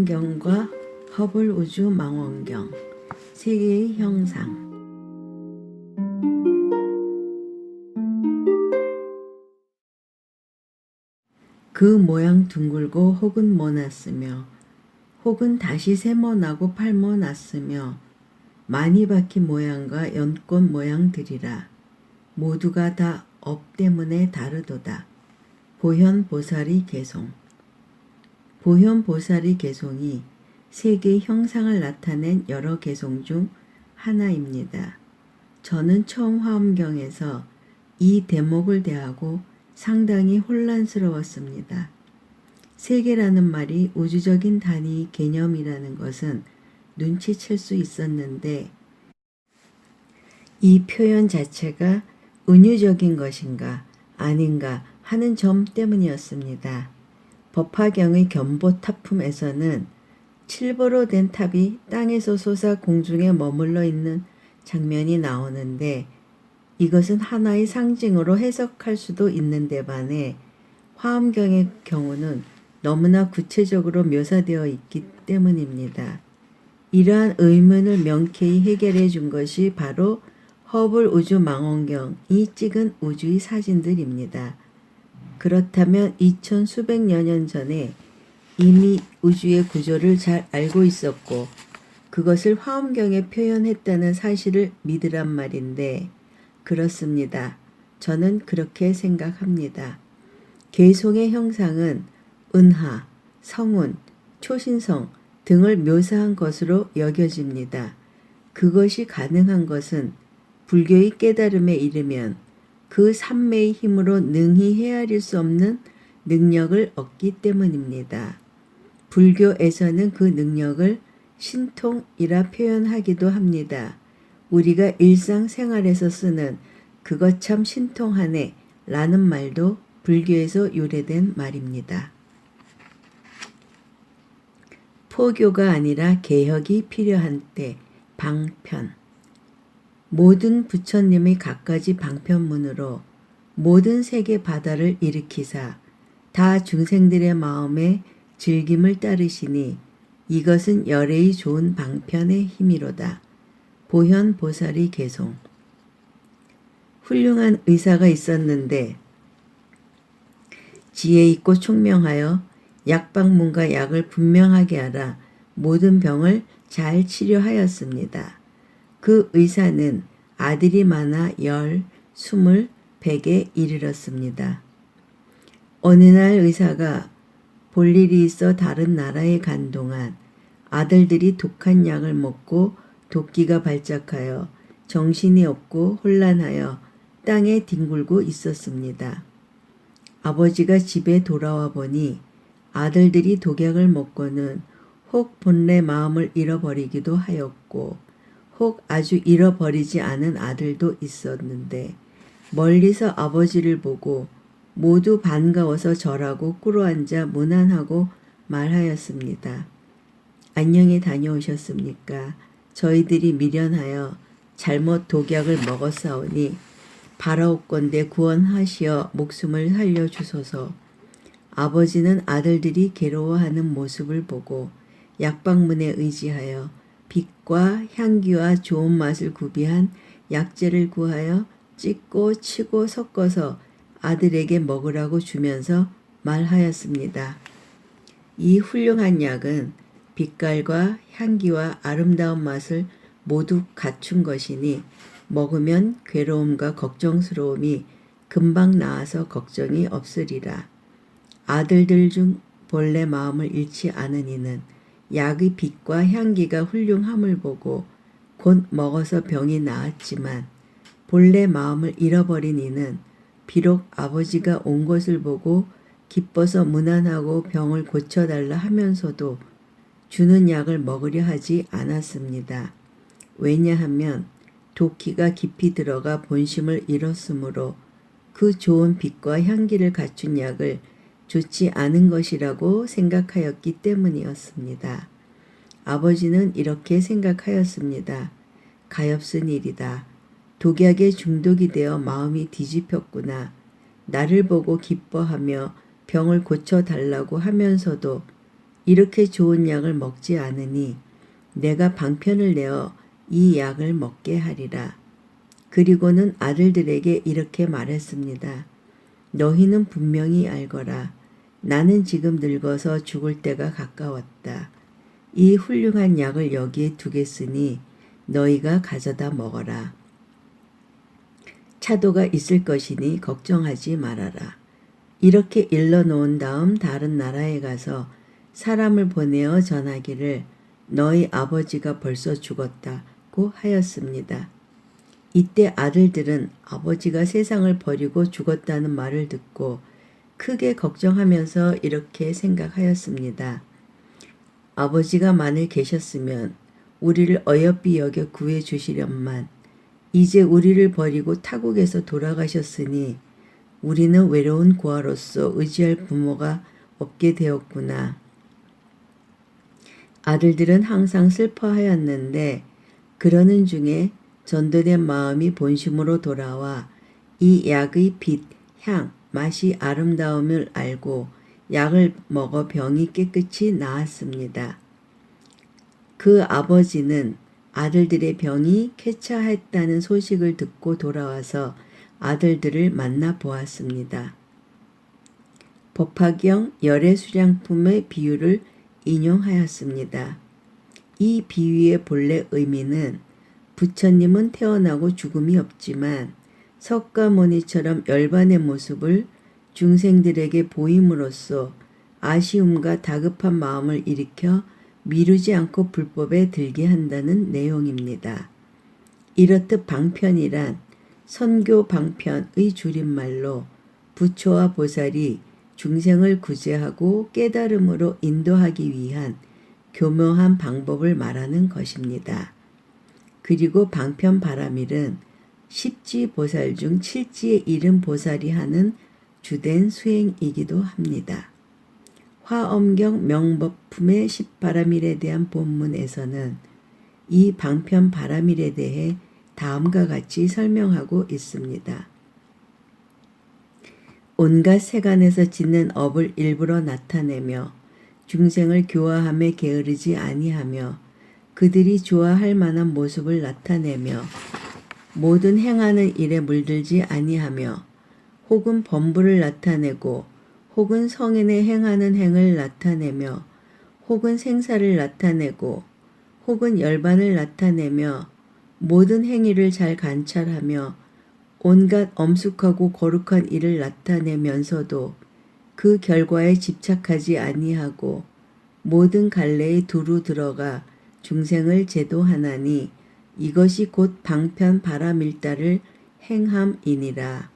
화엄경과 허블 우주 망원경, 세계의 형상. 그 모양 둥글고 혹은 모났으며 혹은 다시 세모나고 팔모났으며 많이 박힌 모양과 연꽃 모양들이라. 모두가 다 업 때문에 다르도다. 보현보살이 개송. 보현보살이 개송이 세계의 형상을 나타낸 여러 개송 중 하나입니다. 저는 처음 화엄경에서 이 대목을 대하고 상당히 혼란스러웠습니다. 세계라는 말이 우주적인 단위 개념이라는 것은 눈치챌 수 있었는데 이 표현 자체가 은유적인 것인가 아닌가 하는 점 때문이었습니다. 법화경의 견보타품에서는 칠보로 된 탑이 땅에서 솟아 공중에 머물러 있는 장면이 나오는데 이것은 하나의 상징으로 해석할 수도 있는데 반해 화엄경의 경우는 너무나 구체적으로 묘사되어 있기 때문입니다. 이러한 의문을 명쾌히 해결해 준 것이 바로 허블 우주 망원경이 찍은 우주의 사진들입니다. 그렇다면 2000 수백여 년 전에 이미 우주의 구조를 잘 알고 있었고 그것을 화엄경에 표현했다는 사실을 믿으란 말인데 그렇습니다. 저는 그렇게 생각합니다. 개송의 형상은 은하, 성운, 초신성 등을 묘사한 것으로 여겨집니다. 그것이 가능한 것은 불교의 깨달음에 이르면 그 삼매의 힘으로 능히 헤아릴 수 없는 능력을 얻기 때문입니다. 불교에서는 그 능력을 신통이라 표현하기도 합니다. 우리가 일상생활에서 쓰는 그것 참 신통하네 라는 말도 불교에서 유래된 말입니다. 포교가 아니라 개혁이 필요한 때 방편. 모든 부처님의 갖가지 방편문으로 모든 세계 바다를 일으키사 다 중생들의 마음에 즐김을 따르시니 이것은 열애의 좋은 방편의 힘이로다. 보현보살이 개송. 훌륭한 의사가 있었는데 지혜 있고 총명하여 약방문과 약을 분명하게 알아 모든 병을 잘 치료하였습니다. 그 의사는 아들이 많아 10, 20, 100에 이르렀습니다. 어느 날 의사가 볼일이 있어 다른 나라에 간 동안 아들들이 독한 약을 먹고 도끼가 발작하여 정신이 없고 혼란하여 땅에 뒹굴고 있었습니다. 아버지가 집에 돌아와 보니 아들들이 독약을 먹고는 혹 본래 마음을 잃어버리기도 하였고 혹 아주 잃어버리지 않은 아들도 있었는데 멀리서 아버지를 보고 모두 반가워서 절하고 꿇어앉아 문안하고 말하였습니다. 안녕히 다녀오셨습니까? 저희들이 미련하여 잘못 독약을 먹었사오니 바라옵건대 구원하시어 목숨을 살려주소서. 아버지는 아들들이 괴로워하는 모습을 보고 약방문에 의지하여 빛과 향기와 좋은 맛을 구비한 약재를 구하여 찢고 치고 섞어서 아들에게 먹으라고 주면서 말하였습니다. 이 훌륭한 약은 빛깔과 향기와 아름다운 맛을 모두 갖춘 것이니 먹으면 괴로움과 걱정스러움이 금방 나아서 걱정이 없으리라. 아들들 중 본래 마음을 잃지 않은 이는 약의 빛과 향기가 훌륭함을 보고 곧 먹어서 병이 나았지만 본래 마음을 잃어버린 이는 비록 아버지가 온 것을 보고 기뻐서 문안하고 병을 고쳐달라 하면서도 주는 약을 먹으려 하지 않았습니다. 왜냐하면 도끼가 깊이 들어가 본심을 잃었으므로 그 좋은 빛과 향기를 갖춘 약을 좋지 않은 것이라고 생각하였기 때문이었습니다. 아버지는 이렇게 생각하였습니다. 가엾은 일이다. 독약에 중독이 되어 마음이 뒤집혔구나. 나를 보고 기뻐하며 병을 고쳐달라고 하면서도 이렇게 좋은 약을 먹지 않으니 내가 방편을 내어 이 약을 먹게 하리라. 그리고는 아들들에게 이렇게 말했습니다. 너희는 분명히 알거라. 나는 지금 늙어서 죽을 때가 가까웠다. 이 훌륭한 약을 여기에 두겠으니 너희가 가져다 먹어라. 차도가 있을 것이니 걱정하지 말아라. 이렇게 일러놓은 다음 다른 나라에 가서 사람을 보내어 전하기를 너희 아버지가 벌써 죽었다고 하였습니다. 이때 아들들은 아버지가 세상을 버리고 죽었다는 말을 듣고 크게 걱정하면서 이렇게 생각하였습니다. 아버지가 만일 계셨으면 우리를 어여삐 여겨 구해 주시련만 이제 우리를 버리고 타국에서 돌아가셨으니 우리는 외로운 고아로서 의지할 부모가 없게 되었구나. 아들들은 항상 슬퍼하였는데 그러는 중에 전도된 마음이 본심으로 돌아와 이 약의 빛, 향, 맛이 아름다움을 알고 약을 먹어 병이 깨끗이 나았습니다. 그 아버지는 아들들의 병이 쾌차했다는 소식을 듣고 돌아와서 아들들을 만나 보았습니다. 법화경 열애수량품의 비유를 인용하였습니다. 이 비유의 본래 의미는 부처님은 태어나고 죽음이 없지만 석가모니처럼 열반의 모습을 중생들에게 보임으로써 아쉬움과 다급한 마음을 일으켜 미루지 않고 불법에 들게 한다는 내용입니다. 이렇듯 방편이란 선교 방편의 줄임말로 부처와 보살이 중생을 구제하고 깨달음으로 인도하기 위한 교묘한 방법을 말하는 것입니다. 그리고 방편바라밀은 십지보살 중 칠지에 이른 보살이 하는 주된 수행이기도 합니다. 화엄경 명법품의 십바라밀에 대한 본문에서는 이 방편바라밀에 대해 다음과 같이 설명하고 있습니다. 온갖 세간에서 짓는 업을 일부러 나타내며 중생을 교화함에 게으르지 아니하며 그들이 좋아할 만한 모습을 나타내며 모든 행하는 일에 물들지 아니하며 혹은 범부를 나타내고 혹은 성인의 행하는 행을 나타내며 혹은 생사를 나타내고 혹은 열반을 나타내며 모든 행위를 잘 관찰하며 온갖 엄숙하고 거룩한 일을 나타내면서도 그 결과에 집착하지 아니하고 모든 갈래에 두루 들어가 중생을 제도하나니 이것이 곧 방편바라밀다를 행함이니라.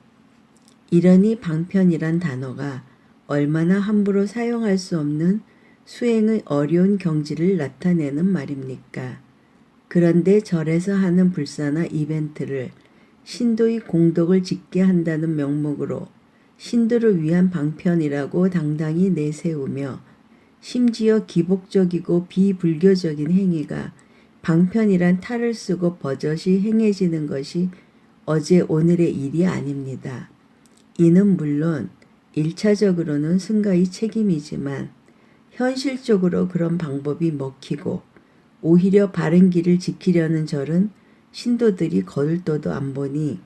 이러니 방편이란 단어가 얼마나 함부로 사용할 수 없는 수행의 어려운 경지를 나타내는 말입니까? 그런데 절에서 하는 불사나 이벤트를 신도의 공덕을 짓게 한다는 명목으로 신도를 위한 방편이라고 당당히 내세우며 심지어 기복적이고 비불교적인 행위가 방편이란 탈을 쓰고 버젓이 행해지는 것이 어제 오늘의 일이 아닙니다. 이는 물론 1차적으로는 승가의 책임이지만 현실적으로 그런 방법이 먹히고 오히려 바른 길을 지키려는 절은 신도들이 거들떠도 안 보니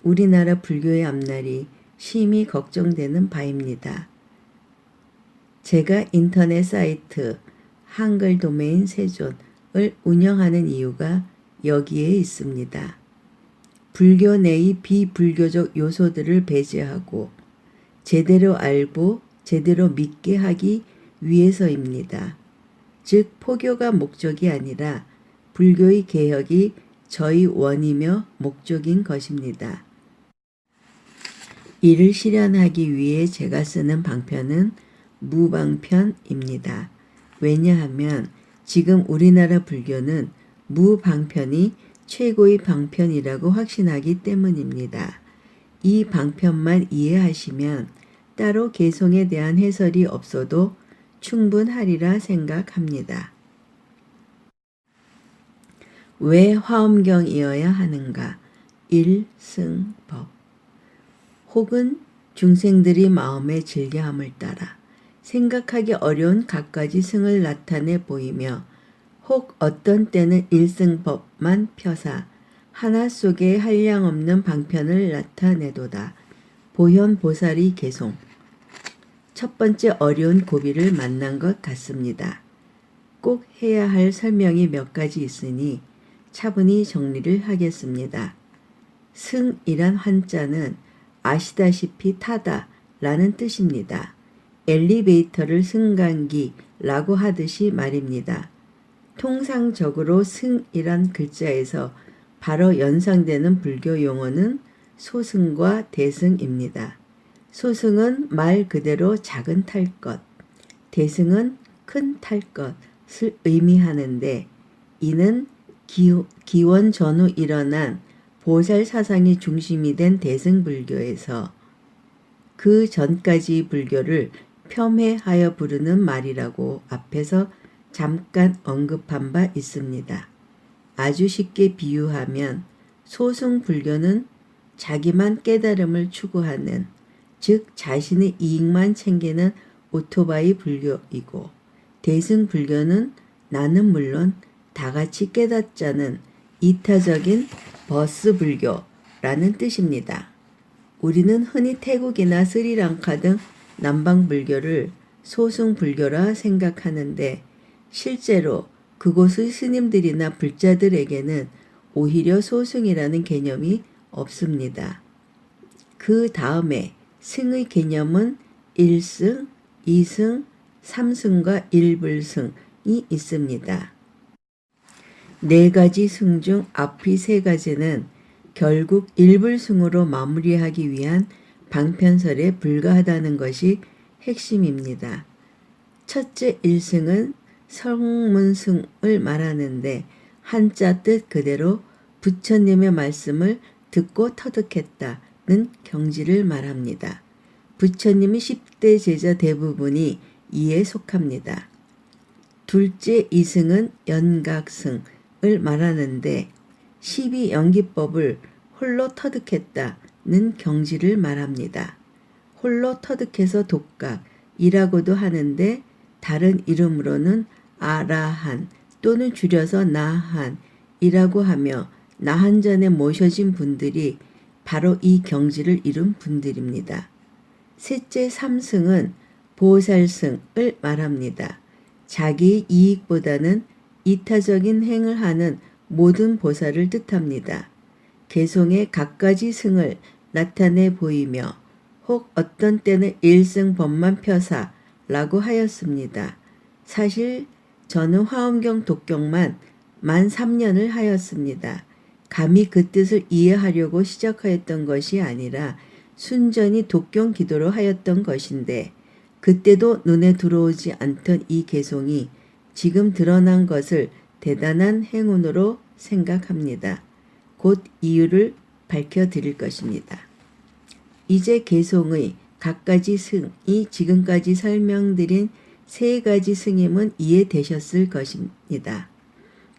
우리나라 불교의 앞날이 심히 걱정되는 바입니다. 제가 인터넷 사이트 한글 도메인 세존을 운영하는 이유가 여기에 있습니다. 불교 내의 비불교적 요소들을 배제하고 제대로 알고 제대로 믿게 하기 위해서입니다. 즉 포교가 목적이 아니라 불교의 개혁이 저희 원이며 목적인 것입니다. 이를 실현하기 위해 제가 쓰는 방편은 무방편입니다. 왜냐하면 지금 우리나라 불교는 무방편이 최고의 방편이라고 확신하기 때문입니다. 이 방편만 이해하시면 따로 개송에 대한 해설이 없어도 충분하리라 생각합니다. 왜 화엄경이어야 하는가? 일승법 혹은 중생들이 마음의 즐겨함을 따라 생각하기 어려운 갖가지 승을 나타내 보이며 혹 어떤 때는 일승법만 펴사 하나 속에 한량없는 방편을 나타내도다. 보현보살이 개송. 첫 번째 어려운 고비를 만난 것 같습니다. 꼭 해야 할 설명이 몇 가지 있으니 차분히 정리를 하겠습니다. 승이란 한자는 아시다시피 타다 라는 뜻입니다. 엘리베이터를 승강기라고 하듯이 말입니다. 통상적으로 승이란 글자에서 바로 연상되는 불교 용어는 소승과 대승입니다. 소승은 말 그대로 작은 탈 것, 대승은 큰 탈 것을 의미하는데 이는 기원 전후 일어난 보살 사상이 중심이 된 대승불교에서 그 전까지 불교를 폄훼하여 부르는 말이라고 앞에서 잠깐 언급한 바 있습니다. 아주 쉽게 비유하면 소승불교는 자기만 깨달음을 추구하는, 즉 자신의 이익만 챙기는 오토바이 불교이고, 대승불교는 나는 물론 다같이 깨닫자는 이타적인 버스 불교라는 뜻입니다. 우리는 흔히 태국이나 스리랑카 등 남방 불교를 소승 불교라 생각하는데 실제로 그곳의 스님들이나 불자들에게는 오히려 소승이라는 개념이 없습니다. 그 다음에 승의 개념은 1승, 2승, 3승과 1불승이 있습니다. 네 가지 승 중 앞의 세 가지는 결국 일불승으로 마무리하기 위한 방편설에 불과하다는 것이 핵심입니다. 첫째 일승은 성문승을 말하는데 한자 뜻 그대로 부처님의 말씀을 듣고 터득했다는 경지를 말합니다. 부처님의 10대 제자 대부분이 이에 속합니다. 둘째 이승은 연각승을 말하는데 12연기법을 홀로 터득했다는 경지를 말합니다. 홀로 터득해서 독각이라고도 하는데 다른 이름으로는 아라한 또는 줄여서 나한이라고 하며 나한전에 모셔진 분들이 바로 이 경지를 이룬 분들입니다. 셋째 삼승은 보살승을 말합니다. 자기의 이익보다는 이타적인 행을 하는 모든 보살을 뜻합니다. 개송의 갖가지 승을 나타내 보이며 혹 어떤 때는 일승법만 펴사라고 하였습니다. 사실 저는 화엄경 독경만 만 3년을 하였습니다. 감히 그 뜻을 이해하려고 시작하였던 것이 아니라 순전히 독경 기도로 하였던 것인데 그때도 눈에 들어오지 않던 이 개송이 지금 드러난 것을 대단한 행운으로 생각합니다. 곧 이유를 밝혀드릴 것입니다. 이제 개송의 갖가지 승이 지금까지 설명드린 세 가지 승임은 이해되셨을 것입니다.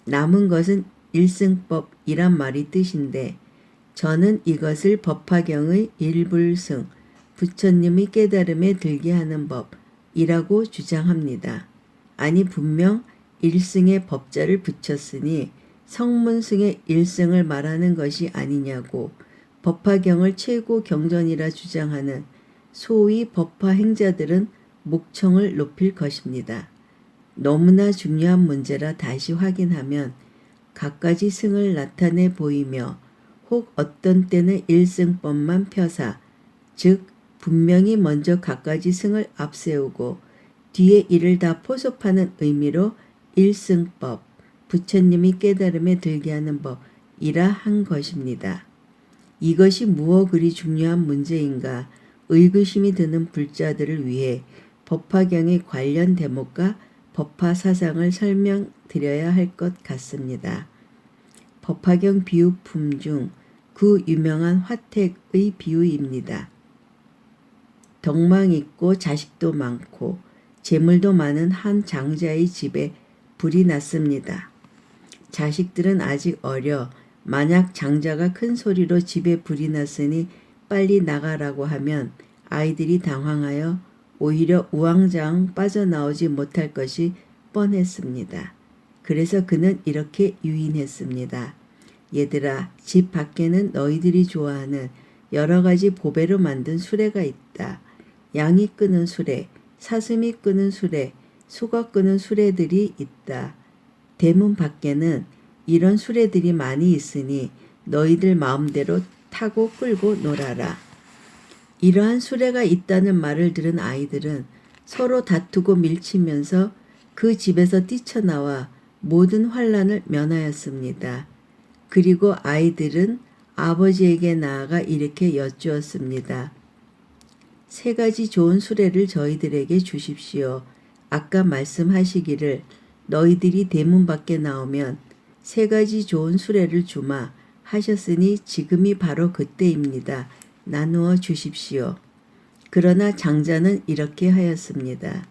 남은 것은 일승법이란 말이 뜻인데 저는 이것을 법화경의 일불승, 부처님의 깨달음에 들게 하는 법이라고 주장합니다. 아니 분명 일승에 법자를 붙였으니 성문승의 일승을 말하는 것이 아니냐고 법화경을 최고 경전이라 주장하는 소위 법화 행자들은 목청을 높일 것입니다. 너무나 중요한 문제라 다시 확인하면 갖가지 승을 나타내 보이며 혹 어떤 때는 일승법만 펴사, 즉 분명히 먼저 갖가지 승을 앞세우고 뒤에 이를 다 포섭하는 의미로 일승법, 부처님이 깨달음에 들게 하는 법이라 한 것입니다. 이것이 무엇 그리 중요한 문제인가 의구심이 드는 불자들을 위해 법화경의 관련 대목과 법화 사상을 설명드려야 할 것 같습니다. 법화경 비유품 중 그 유명한 화택의 비유입니다. 덕망 있고 자식도 많고 재물도 많은 한 장자의 집에 불이 났습니다. 자식들은 아직 어려 만약 장자가 큰 소리로 집에 불이 났으니 빨리 나가라고 하면 아이들이 당황하여 오히려 우왕좌왕 빠져나오지 못할 것이 뻔했습니다. 그래서 그는 이렇게 유인했습니다. 얘들아, 집 밖에는 너희들이 좋아하는 여러 가지 보배로 만든 수레가 있다. 양이 끄는 수레, 사슴이 끄는 수레, 소가 끄는 수레들이 있다. 대문 밖에는 이런 수레들이 많이 있으니 너희들 마음대로 타고 끌고 놀아라. 이러한 수레가 있다는 말을 들은 아이들은 서로 다투고 밀치면서 그 집에서 뛰쳐나와 모든 환난을 면하였습니다. 그리고 아이들은 아버지에게 나아가 이렇게 여쭈었습니다. 3가지 좋은 수레를 저희들에게 주십시오. 아까 말씀하시기를 너희들이 대문 밖에 나오면 3가지 좋은 수레를 주마 하셨으니 지금이 바로 그때입니다. 나누어 주십시오. 그러나 장자는 이렇게 하였습니다.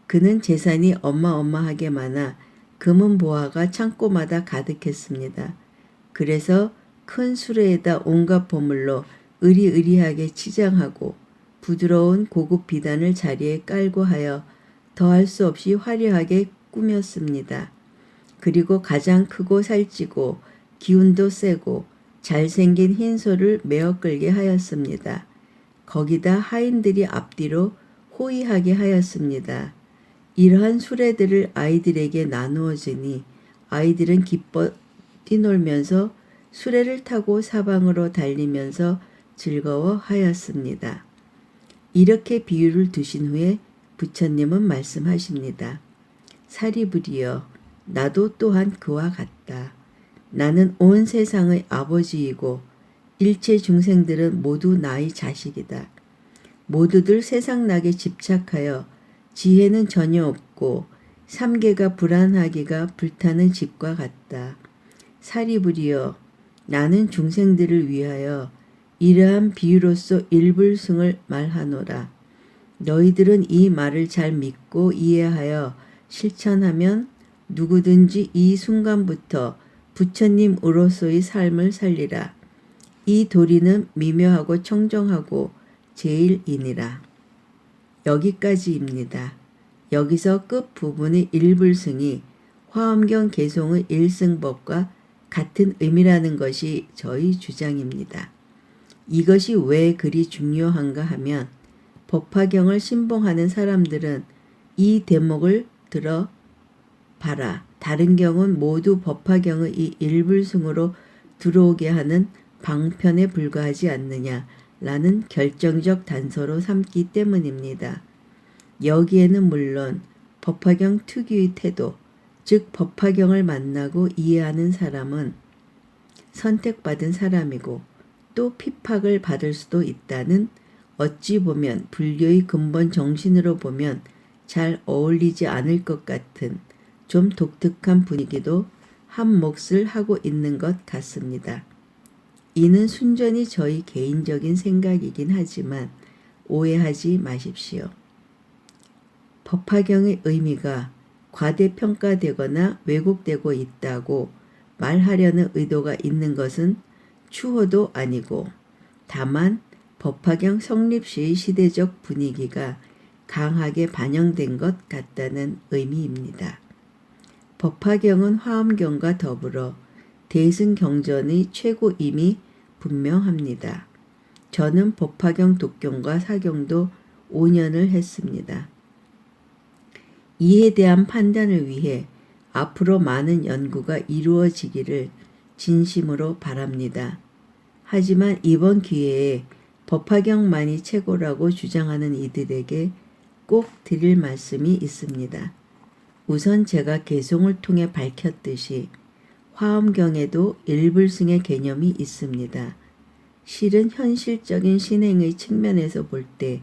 그는 재산이 어마어마하게 많아 금은 보화가 창고마다 가득했습니다. 그래서 큰 수레에다 온갖 보물로 으리으리하게 치장하고 부드러운 고급 비단을 자리에 깔고 하여 더할 수 없이 화려하게 꾸몄습니다. 그리고 가장 크고 살찌고 기운도 세고 잘생긴 흰 소를 메어 끌게 하였습니다. 거기다 하인들이 앞뒤로 호위하게 하였습니다. 이러한 수레들을 아이들에게 나누어 주니 아이들은 기뻐 뛰놀면서 수레를 타고 사방으로 달리면서 즐거워하였습니다. 이렇게 비유를 두신 후에 부처님은 말씀하십니다. 사리부리여, 나도 또한 그와 같다. 나는 온 세상의 아버지이고 일체 중생들은 모두 나의 자식이다. 모두들 세상락에 집착하여 지혜는 전혀 없고 삼계가 불안하기가 불타는 집과 같다. 사리부리여, 나는 중생들을 위하여 이러한 비유로서 일불승을 말하노라. 너희들은 이 말을 잘 믿고 이해하여 실천하면 누구든지 이 순간부터 부처님으로서의 삶을 살리라. 이 도리는 미묘하고 청정하고 제일이니라. 여기까지입니다. 여기서 끝부분의 일불승이 화엄경 개송의 일승법과 같은 의미라는 것이 저희 주장입니다. 이것이 왜 그리 중요한가 하면 법화경을 신봉하는 사람들은 이 대목을 들어 봐라. 다른 경은 모두 법화경의 이 일불승으로 들어오게 하는 방편에 불과하지 않느냐라는 결정적 단서로 삼기 때문입니다. 여기에는 물론 법화경 특유의 태도, 즉 법화경을 만나고 이해하는 사람은 선택받은 사람이고 또 핍박을 받을 수도 있다는 어찌 보면 불교의 근본 정신으로 보면 잘 어울리지 않을 것 같은 좀 독특한 분위기도 한 몫을 하고 있는 것 같습니다. 이는 순전히 저희 개인적인 생각이긴 하지만 오해하지 마십시오. 법화경의 의미가 과대평가되거나 왜곡되고 있다고 말하려는 의도가 있는 것은 추호도 아니고 다만 법화경 성립 시의 시대적 분위기가 강하게 반영된 것 같다는 의미입니다. 법화경은 화엄경과 더불어 대승경전의 최고임이 분명합니다. 저는 법화경 독경과 사경도 5년을 했습니다. 이에 대한 판단을 위해 앞으로 많은 연구가 이루어지기를 진심으로 바랍니다. 하지만 이번 기회에 법화경만이 최고라고 주장하는 이들에게 꼭 드릴 말씀이 있습니다. 우선 제가 개송을 통해 밝혔듯이 화엄경에도 일불승의 개념이 있습니다. 실은 현실적인 신행의 측면에서 볼 때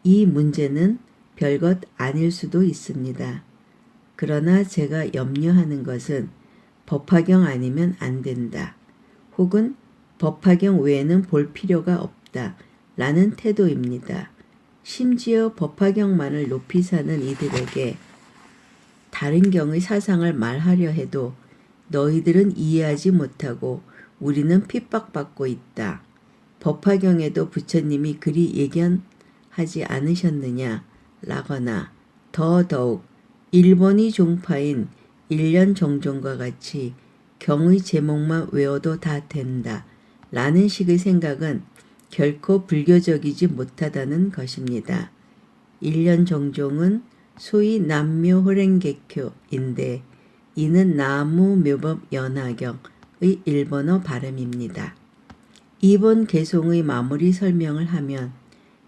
이 문제는 별것 아닐 수도 있습니다. 그러나 제가 염려하는 것은 법화경 아니면 안 된다. 혹은 법화경 외에는 볼 필요가 없다. 라는 태도입니다. 심지어 법화경만을 높이 사는 이들에게 다른 경의 사상을 말하려 해도 너희들은 이해하지 못하고 우리는 핍박받고 있다. 법화경에도 부처님이 그리 예견하지 않으셨느냐 라거나 더더욱 일본이 종파인 일련 종종과 같이 경의 제목만 외워도 다 된다 라는 식의 생각은 결코 불교적이지 못하다는 것입니다. 일련 종종은 소위 남묘호랭개교인데 이는 나무묘법연화경의 일본어 발음입니다. 이번 개송의 마무리 설명을 하면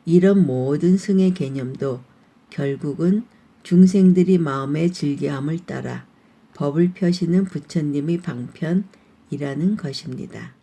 이런 모든 승의 개념도 결국은 중생들이 마음의 즐겨함을 따라 법을 펴시는 부처님의 방편이라는 것입니다.